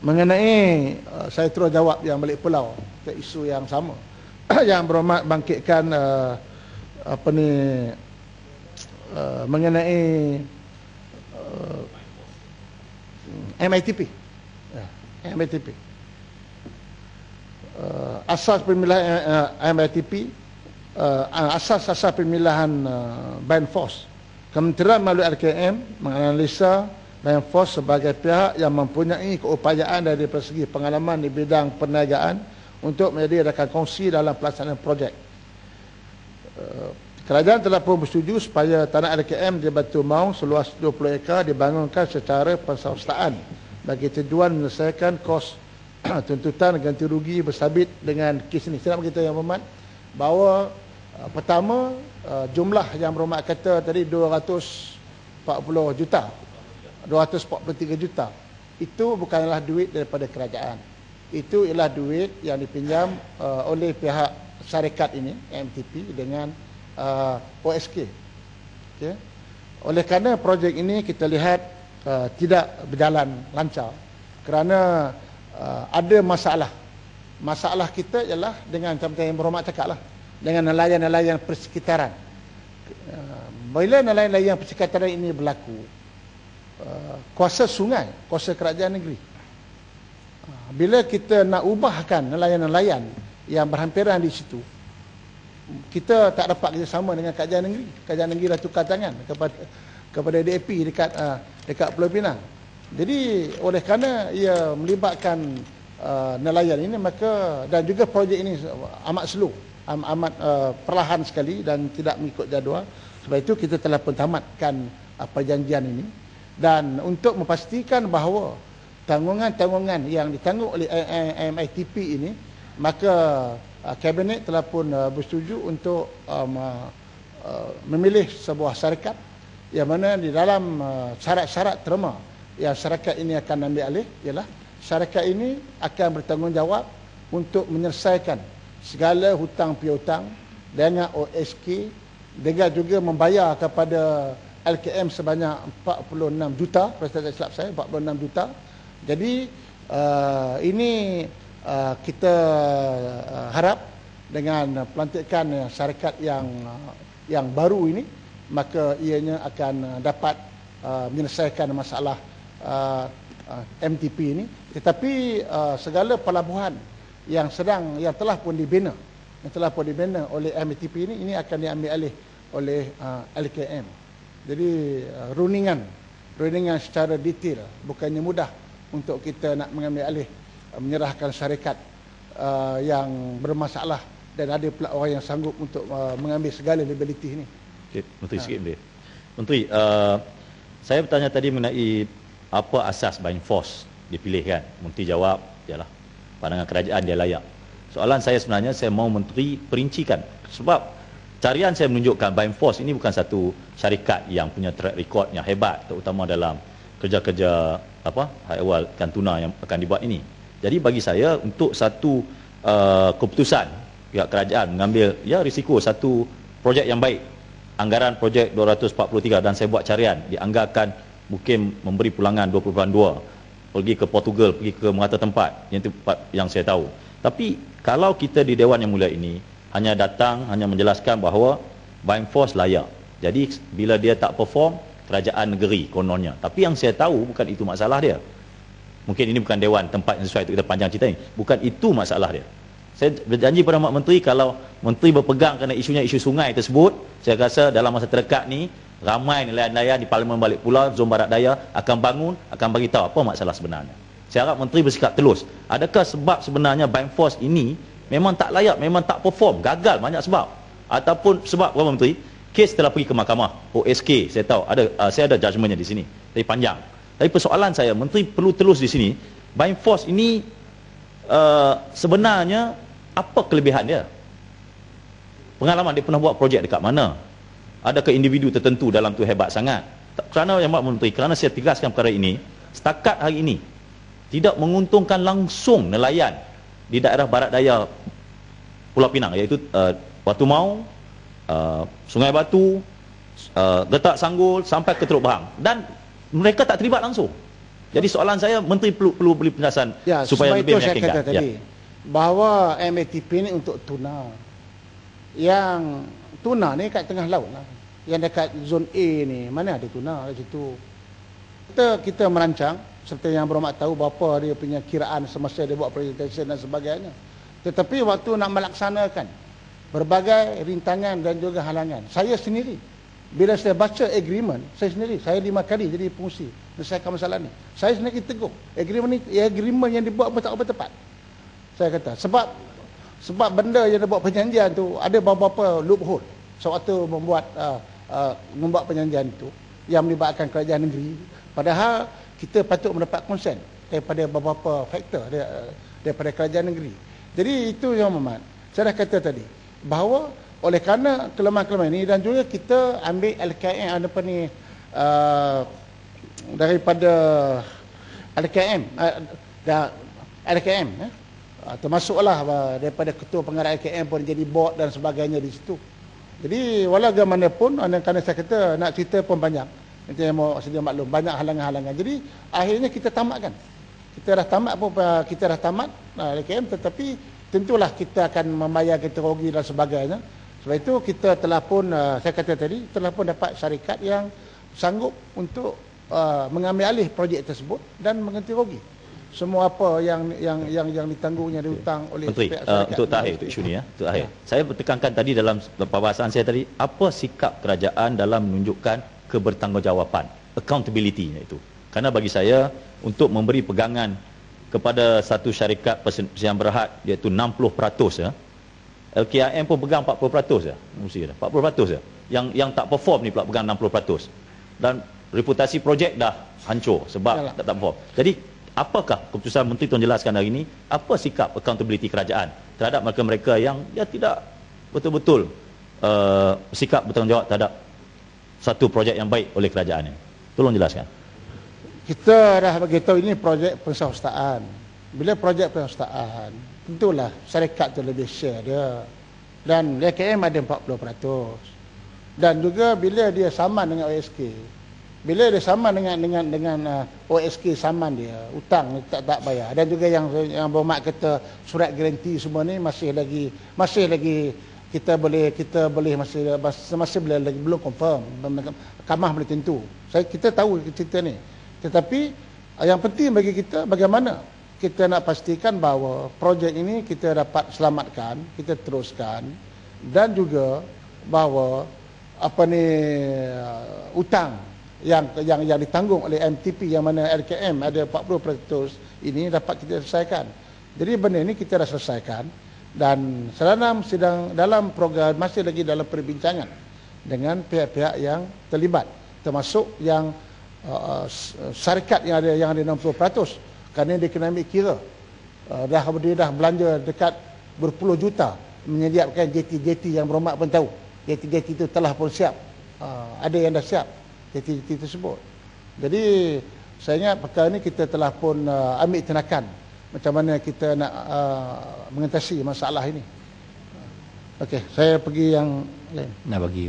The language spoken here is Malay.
mengenai saya terus jawab yang balik pulau ke isu yang sama yang berhormat bangkitkan apa ni mengenai MITP. MITP. Asas pemilihan MITP, asas pemilihan Bayan Fos. Kementerian melalui LKM menganalisa Bayan Fos sebagai pihak yang mempunyai keupayaan dari segi pengalaman di bidang perniagaan untuk menjadi rakan kongsi dalam pelaksanaan projek. Kerajaan telah pun bersetuju supaya tanah LKM di Batu Maung seluas 20 ekar dibangunkan secara persaudaraan bagi tujuan menyelesaikan kos tuntutan ganti rugi bersabit dengan kes ini. Saya nak beritahu Yang Berhormat bahawa pertama jumlah Yang Berhormat kata tadi 240 juta, 243 juta itu bukanlah duit daripada kerajaan. Itu ialah duit yang dipinjam oleh pihak syarikat ini MTP dengan OSK. Okay. Oleh kerana projek ini kita lihat tidak berjalan lancar kerana ada masalah. Masalah kita ialah dengan macam Yang Berhormat cakap lah, dengan nelayan-nelayan persekitaran. Bila nelayan-nelayan persekitaran ini berlaku, kuasa sungai, kuasa kerajaan negeri. Bila kita nak ubahkan nelayan-nelayan yang berhampiran di situ, kita tak dapat kerjasama dengan kerajaan negeri. Kerajaan negeri dah tukar tangan kepada DAP dekat Pulau Pinang. Jadi oleh kerana ia melibatkan nelayan ini, maka dan juga projek ini amat slow, amat perlahan sekali dan tidak mengikut jadual. Sebab itu kita telah pun tamatkan perjanjian ini, dan untuk memastikan bahawa tanggungan-tanggungan yang ditanggung oleh MITP ini, maka Kabinet telah pun bersetuju untuk memilih sebuah syarikat yang mana di dalam syarat-syarat terma yang syarikat ini akan ambil alih ialah syarikat ini akan bertanggungjawab untuk menyelesaikan segala hutang piutang dengan OSK, dengan juga membayar kepada LKM sebanyak 46 juta, kalau saya tak silap saya 46 juta. Jadi ini kita harap dengan pelantikan syarikat yang baru ini, maka ianya akan dapat menyelesaikan masalah MTP ini. Tetapi segala pelabuhan yang telah pun dibina oleh MTP ini akan diambil alih oleh LKM. Jadi runingan secara detail, bukannya mudah untuk kita nak mengambil alih, menyerahkan syarikat yang bermasalah dan ada pula orang yang sanggup untuk mengambil segala liability ini. Okay, Menteri sikit boleh. Menteri, saya bertanya tadi mengenai apa asas Bayan Fos dipilih kan. Menteri jawab, ialah pandangan kerajaan dia layak. Soalan saya sebenarnya, saya mau Menteri perincikan. Sebab carian saya menunjukkan Bayan Fos ini bukan satu syarikat yang punya track record yang hebat, terutama dalam kerja-kerja hak ehwal ikan tuna yang akan dibuat ini. Jadi bagi saya, untuk satu keputusan pihak kerajaan mengambil risiko satu projek yang baik, anggaran projek 243, dan saya buat carian dianggarkan mungkin memberi pulangan 20.2 pergi ke Portugal, pergi ke merata tempat yang tempat yang saya tahu. Tapi kalau kita di Dewan Yang Mulia ini hanya datang, hanya menjelaskan bahawa Bayan Fos layak, jadi bila dia tak perform, kerajaan negeri kononnya. Tapi yang saya tahu bukan itu masalah dia. Mungkin ini bukan Dewan tempat yang sesuai untuk kita panjang cerita ini. Bukan itu masalah dia. Saya berjanji pada Mak Menteri, kalau Menteri berpegang kerana isunya isu sungai tersebut, saya rasa dalam masa terdekat ni ramai nelayan-nelayan di Parlimen Balik Pulau, Zon Barat Daya akan bangun, akan bagi tahu apa masalah sebenarnya. Saya harap Menteri bersikap telus. Adakah sebab sebenarnya Bayan Fos ini memang tak layak, memang tak perform, gagal banyak sebab, ataupun sebab apa Menteri? Kes telah pergi ke mahkamah OSK, saya tahu ada, saya ada judgementnya di sini, tapi panjang. Tapi persoalan saya, Menteri perlu telus di sini, Bayan Fos ini sebenarnya apa kelebihan dia? Pengalaman dia pernah buat projek dekat mana? Adakah individu tertentu dalam tu hebat sangat? Kerana yang Mak Menteri, kerana saya tegaskan perkara ini, setakat hari ini tidak menguntungkan langsung nelayan di daerah barat daya Pulau Pinang, iaitu Batu Maung, Sungai Batu, Getak Sanggul sampai ke Teluk Bahang, dan mereka tak terlibat langsung. Jadi soalan saya, Menteri perlu beri penjelasan supaya lebih meyakinkan. Saya kata tadi, bahawa MATP ni untuk tuna. Yang tuna ni kat tengah laut lah. Yang dekat zon A ni, mana ada tuna kat situ. Kita merancang, seperti yang berhormat tahu berapa dia punya kiraan semasa dia buat presentation dan sebagainya. Tetapi waktu nak melaksanakan, berbagai rintangan dan juga halangan. Saya sendiri, bila saya baca agreement, saya 5 kali jadi pengurusi menyelesaikan masalah ni. Saya sendiri tegur, agreement yang dibuat pun tak apa tepat. Saya kata, sebab benda yang dia buat perjanjian tu, ada beberapa loophole. Sewaktu membuat perjanjian itu, yang melibatkan kerajaan negeri. Padahal, kita patut mendapat konsen daripada beberapa faktor daripada kerajaan negeri. Jadi, itu yang Muhammad. Saya dah kata tadi, bahawa oleh kerana kelemahan-kelemahan ini dan juga kita ambil LKM daripada LKM termasuklah daripada ketua pengarah LKM pun jadi board dan sebagainya di situ. Jadi walau bagaimanapun, kerana saya kata nak cerita pun banyak, nanti yang mau sedia maklum, banyak halangan-halangan. Jadi akhirnya kita tamatkan. Kita dah tamat LKM, tetapi tentulah kita akan membayar ganti rugi dan sebagainya. Sebab itu kita telah pun, saya kata tadi, telah pun dapat syarikat yang sanggup untuk mengambil alih projek tersebut dan mengganti rugi semua apa yang ditanggungnya dihutang oleh Menteri, untuk terakhir untuk isu ni untuk terakhir. Saya bertekankan tadi dalam perbahasan saya tadi, apa sikap kerajaan dalam menunjukkan kebertanggungjawapan, accountability itu. Kerana bagi saya, untuk memberi pegangan kepada satu syarikat persediaan berhad iaitu 60%, LKIM pun pegang 40%, mesti dah 40%. Yang tak perform ni pula pegang 60%. Dan reputasi projek dah hancur sebab tak perform. Jadi apakah keputusan Menteri Tuan jelaskan hari ini, apa sikap accountability kerajaan terhadap mereka-mereka yang tidak betul-betul sikap bertanggungjawab terhadap satu projek yang baik oleh kerajaan ini? Tolong jelaskan. Kita dah beritahu ini projek penswastaan. Bila projek penswastaan, tentulah syarikat tu lebih share dia. Dan LKM ada 40%. Dan juga bila dia saman dengan OSK, bila dia saman dengan OSK saman dia, hutang tak bayar. Dan juga yang berhormat kata surat garanti semua ni masih lagi kita boleh masih belum confirm. Mahkamah boleh tentu. Kita tahu cerita ni. Tetapi yang penting bagi kita, bagaimana kita nak pastikan bahawa projek ini kita dapat selamatkan, kita teruskan, dan juga bahawa hutang yang ditanggung oleh MTP yang mana LKM ada 40% ini dapat kita selesaikan. Jadi benda ini kita dah selesaikan, dan dalam program masih lagi dalam perbincangan dengan pihak-pihak yang terlibat, termasuk yang syarikat yang ada 60%, kerana dia kena ambil kira dia dah belanja dekat berpuluh juta menyediakan JT yang berhormat pun tahu JT itu telah pun siap, ada yang dah siap JT tersebut. Jadi saya ingat perkara ni kita telah pun ambil tindakan macam mana kita nak mengatasi masalah ini. Okey, saya pergi yang lain. Nak bagi